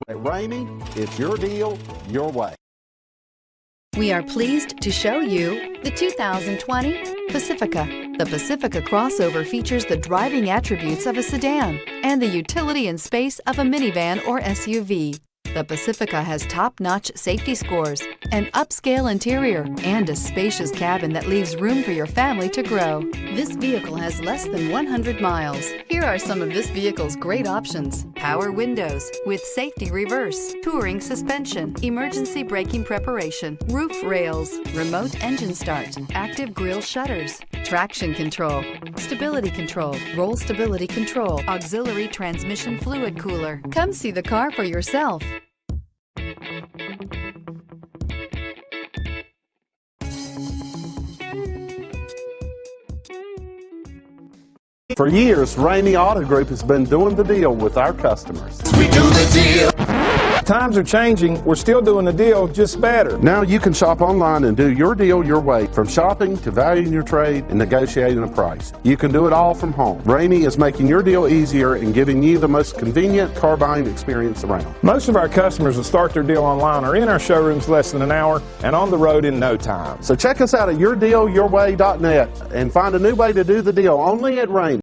At Ramey, it's your deal, your way. We are pleased to show you the 2020 Pacifica. The Pacifica crossover features the driving attributes of a sedan and the utility and space of a minivan or SUV. The Pacifica has top-notch safety scores, an upscale interior, and a spacious cabin that leaves room for your family to grow. This vehicle has less than 100 miles. Here are some of this vehicle's great options: power windows with safety reverse, touring suspension, emergency braking preparation, roof rails, remote engine start, active grille shutters, traction control, stability control, roll stability control, auxiliary transmission fluid cooler. Come see the car for yourself. For years, Ramey Auto Group has been doing the deal with our customers. We do the deal. Times are changing. We're still doing the deal, just better. Now you can shop online and do your deal your way, from shopping to valuing your trade and negotiating a price. You can do it all from home. Ramey is making your deal easier and giving you the most convenient car buying experience around. Most of our customers will start their deal online or in our showrooms less than an hour and on the road in no time. So check us out at yourdealyourway.net and find a new way to do the deal only at Ramey.